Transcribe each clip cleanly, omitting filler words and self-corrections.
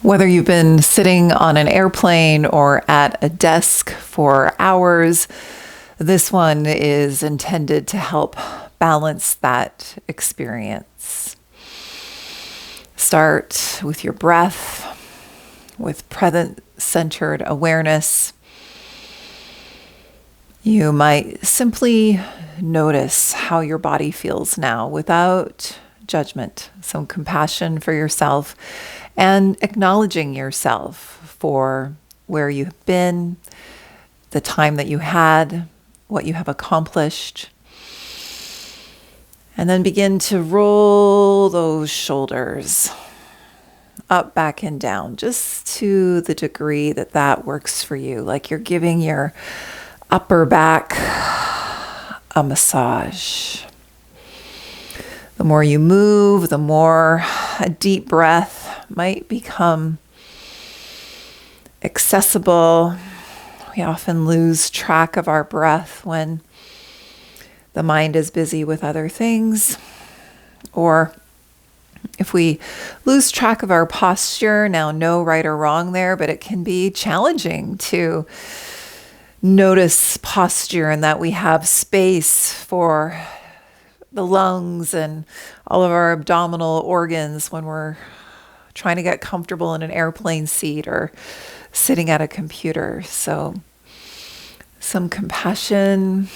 Whether you've been sitting on an airplane or at a desk for hours, this one is intended to help balance that experience. Start with your breath, with present-centered awareness. You might simply notice how your body feels now without judgment, some compassion for yourself, and acknowledging yourself for where you've been, the time that you had, what you have accomplished. And then begin to roll those shoulders up, back, and down, just to the degree that that works for you, like you're giving your upper back a massage. The more you move, the more a deep breath might become accessible. We often lose track of our breath when the mind is busy with other things, or if we lose track of our posture. Now, no right or wrong there, but it can be challenging to notice posture and that we have space for the lungs and all of our abdominal organs when we're trying to get comfortable in an airplane seat or sitting at a computer. So some compassion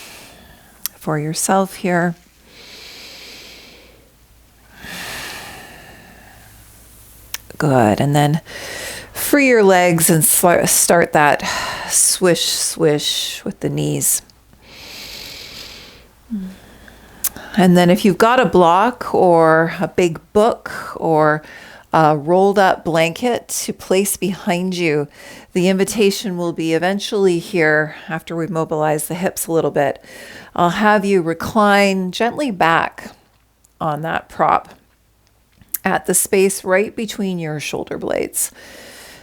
for yourself here. Good. And then free your legs and start that swish, swish with the knees. And then if you've got a block or a big book or a rolled up blanket to place behind you, the invitation will be eventually here after we've mobilized the hips a little bit. I'll have you recline gently back on that prop at the space right between your shoulder blades,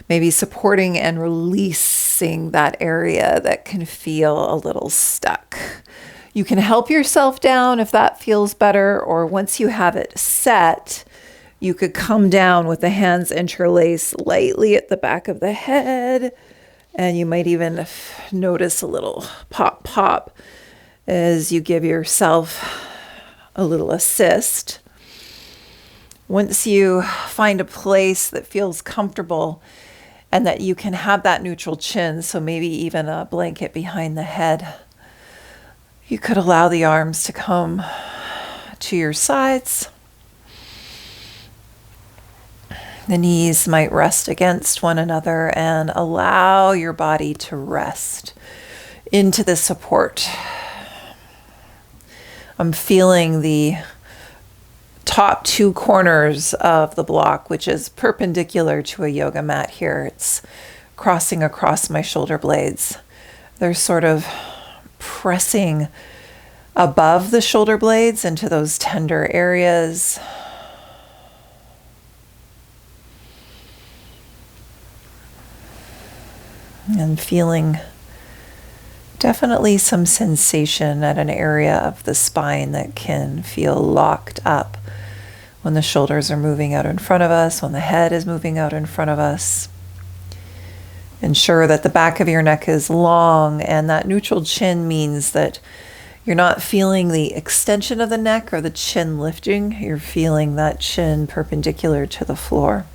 maybe supporting and releasing that area that can feel a little stuck. You can help yourself down if that feels better, or once you have it set, you could come down with the hands interlaced lightly at the back of the head, and you might even notice a little pop, pop as you give yourself a little assist. Once you find a place that feels comfortable and that you can have that neutral chin, so maybe even a blanket behind the head, you could allow the arms to come to your sides. The knees might rest against one another and allow your body to rest into the support. I'm feeling the top two corners of the block, which is perpendicular to a yoga mat here. It's crossing across my shoulder blades. They're sort of pressing above the shoulder blades into those tender areas. And feeling definitely some sensation at an area of the spine that can feel locked up when the shoulders are moving out in front of us, when the head is moving out in front of us. Ensure that the back of your neck is long, and that neutral chin means that you're not feeling the extension of the neck or the chin lifting. You're feeling that chin perpendicular to the floor.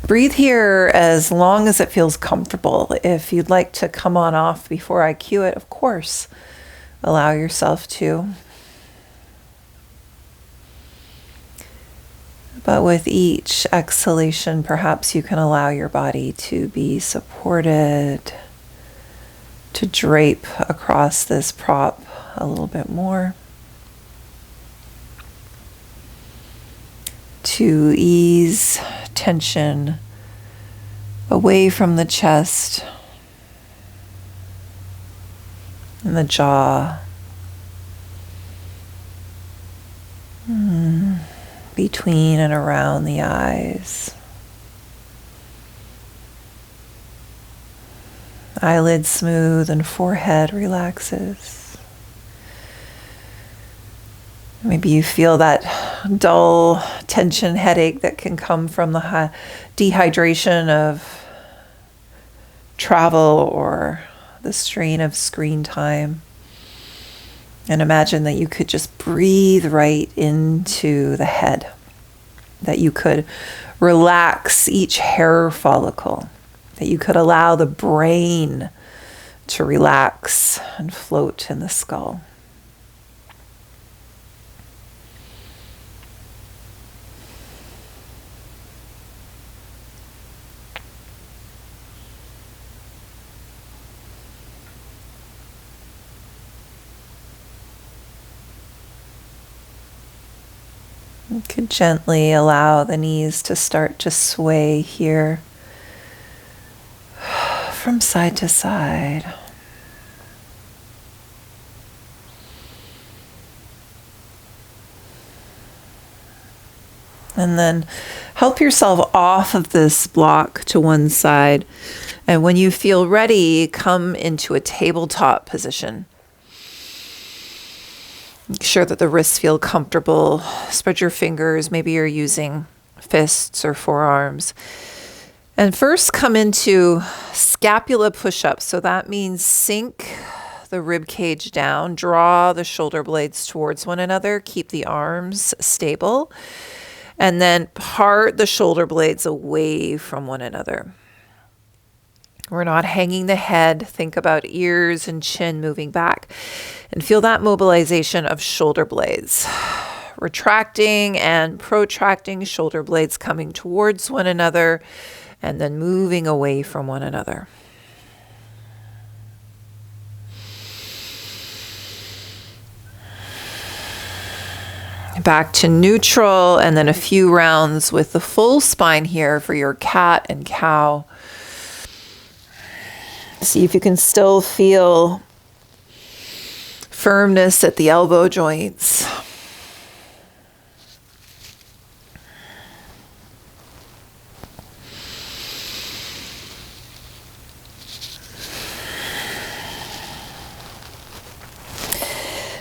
Breathe here as long as it feels comfortable. If you'd like to come on off before I cue it, of course, allow yourself to. But with each exhalation, perhaps you can allow your body to be supported, to drape across this prop a little bit more, to ease tension away from the chest and the jaw, between and around the eyes. Eyelids smooth and forehead relaxes. Maybe you feel that dull tension headache that can come from the dehydration of travel or the strain of screen time. And imagine that you could just breathe right into the head, that you could relax each hair follicle, that you could allow the brain to relax and float in the skull. You could gently allow the knees to start to sway here from side to side. And then help yourself off of this block to one side. And when you feel ready, come into a tabletop position. Make sure that the wrists feel comfortable. Spread your fingers. Maybe you're using fists or forearms. And first come into scapula push-up. So that means sink the rib cage down, draw the shoulder blades towards one another, keep the arms stable, and then part the shoulder blades away from one another. We're not hanging the head. Think about ears and chin moving back. And feel that mobilization of shoulder blades. Retracting and protracting shoulder blades coming towards one another and then moving away from one another. Back to neutral, and then a few rounds with the full spine here for your cat and cow. See if you can still feel firmness at the elbow joints.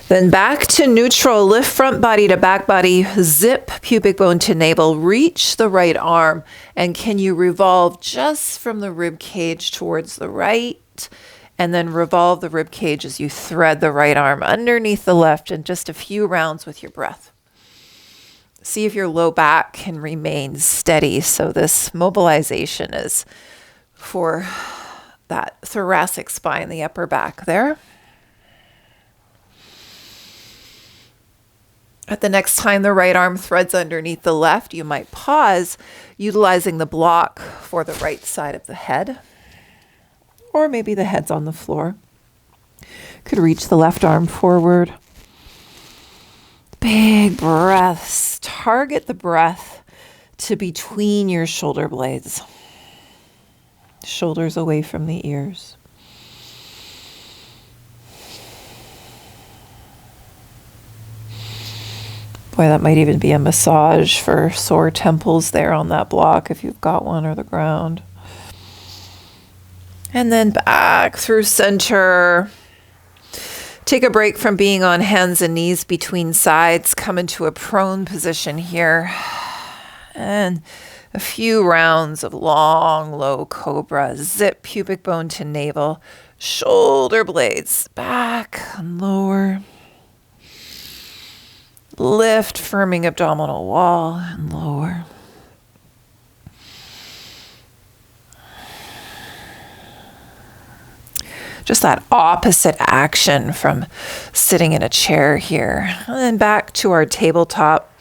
Then back to neutral, lift front body to back body, zip pubic bone to navel, reach the right arm, and can you revolve just from the rib cage towards the right, and then revolve the rib cage as you thread the right arm underneath the left, and just a few rounds with your breath. See if your low back can remain steady. So this mobilization is for that thoracic spine, the upper back there. At the next time the right arm threads underneath the left, you might pause, utilizing the block for the right side of the head. Or maybe the head's on the floor. Could reach the left arm forward. Big breaths. Target the breath to between your shoulder blades. Shoulders away from the ears. Boy, that might even be a massage for sore temples there on that block if you've got one, or the ground. And then back through center. Take a break from being on hands and knees between sides. Come into a prone position here. And a few rounds of long, low cobra. Zip pubic bone to navel. Shoulder blades back and lower. Lift, firming abdominal wall and lower. Just that opposite action from sitting in a chair here. And then back to our tabletop.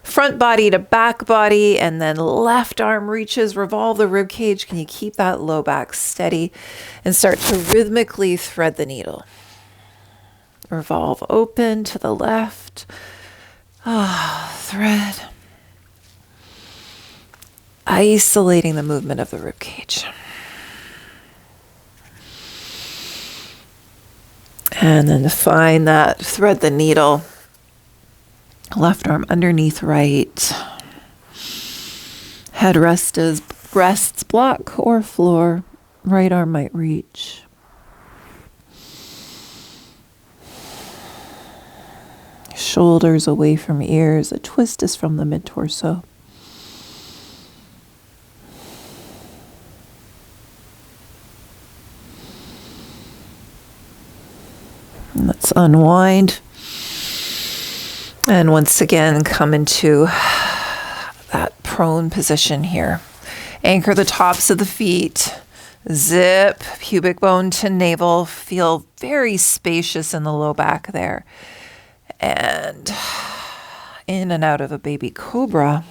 Front body to back body, and then left arm reaches, revolve the rib cage. Can you keep that low back steady and start to rhythmically thread the needle? Revolve open to the left. Thread. Isolating the movement of the rib cage. And then find that, thread the needle. Left arm underneath right. Head rests block or floor. Right arm might reach. shoulders away from ears. A twist is from the mid-torso. And let's unwind. And once again, come into that prone position here. Anchor the tops of the feet. Zip pubic bone to navel. Feel very spacious in the low back there. And in and out of a baby cobra.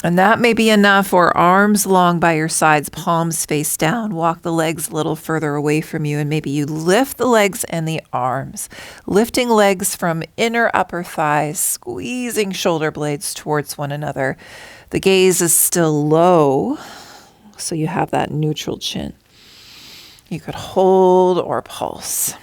And that may be enough, or arms long by your sides, palms face down. Walk the legs a little further away from you, and maybe you lift the legs and the arms. Lifting legs from inner upper thighs, squeezing shoulder blades towards one another. The gaze is still low, so you have that neutral chin. You could hold or pulse.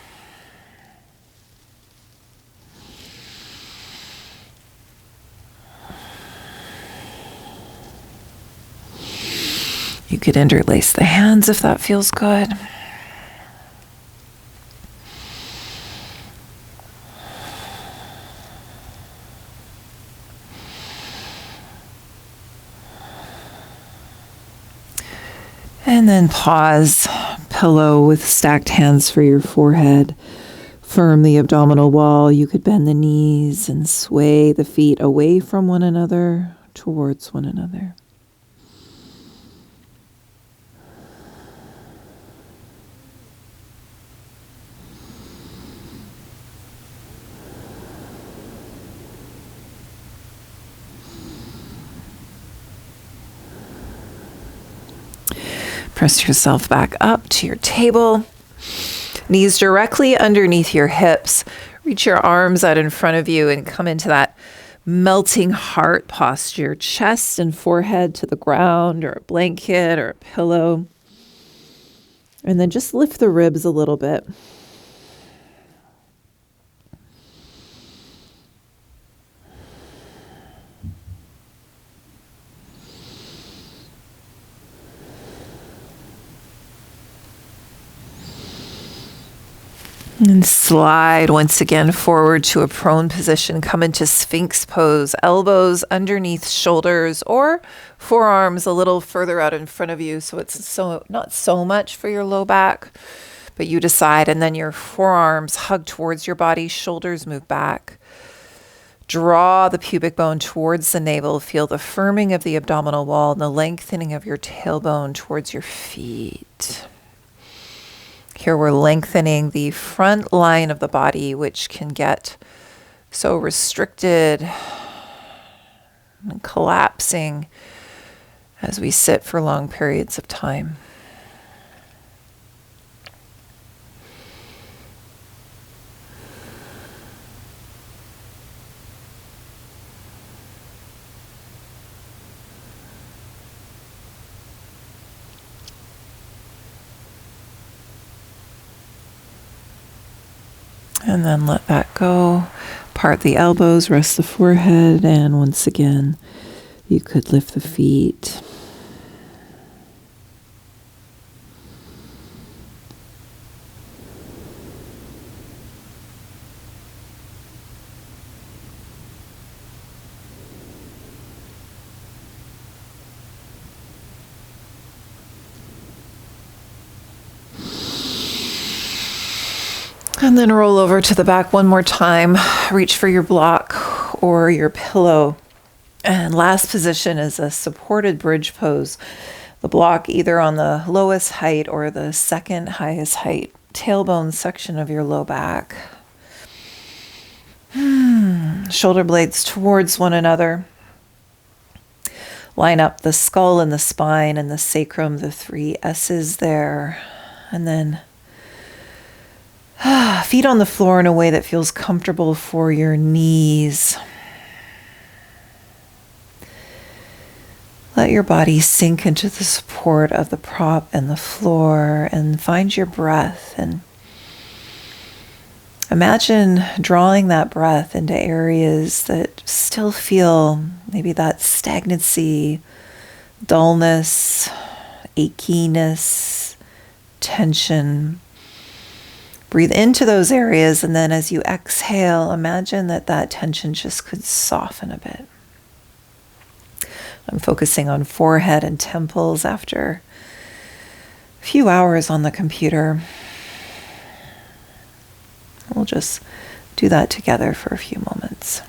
You could interlace the hands if that feels good. And then pause, pillow with stacked hands for your forehead. Firm the abdominal wall. You could bend the knees and sway the feet away from one another, towards one another. Press yourself back up to your table. Knees directly underneath your hips. Reach your arms out in front of you and come into that melting heart posture. Chest and forehead to the ground, or a blanket or a pillow. And then just lift the ribs a little bit. And slide once again forward to a prone position. Come into Sphinx pose. Elbows underneath shoulders, or forearms a little further out in front of you. So it's not so much for your low back, but you decide. And then your forearms hug towards your body. Shoulders move back. Draw the pubic bone towards the navel. Feel the firming of the abdominal wall and the lengthening of your tailbone towards your feet. Here we're lengthening the front line of the body, which can get so restricted and collapsing as we sit for long periods of time. And then let that go. Part the elbows, rest the forehead, and once again, you could lift the feet. And then roll over to the back one more time. Reach for your block or your pillow. And last position is a supported bridge pose. The block either on the lowest height or the second highest height. Tailbone section of your low back. Shoulder blades towards one another. Line up the skull and the spine and the sacrum, the 3 S's there. And then feet on the floor in a way that feels comfortable for your knees. Let your body sink into the support of the prop and the floor, and find your breath. And imagine drawing that breath into areas that still feel maybe that stagnancy, dullness, achiness, tension. Breathe into those areas, and then as you exhale, imagine that tension just could soften a bit. I'm focusing on forehead and temples after a few hours on the computer. We'll just do that together for a few moments.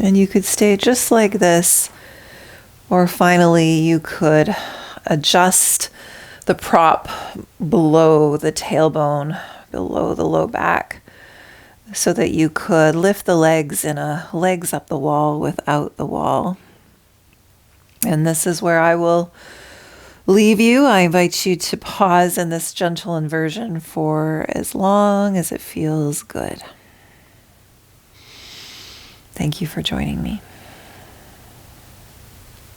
And you could stay just like this, or finally you could adjust the prop below the tailbone, below the low back, so that you could lift the legs in a legs up the wall without the wall. And this is where I will leave you. I invite you to pause in this gentle inversion for as long as it feels good. Thank you for joining me.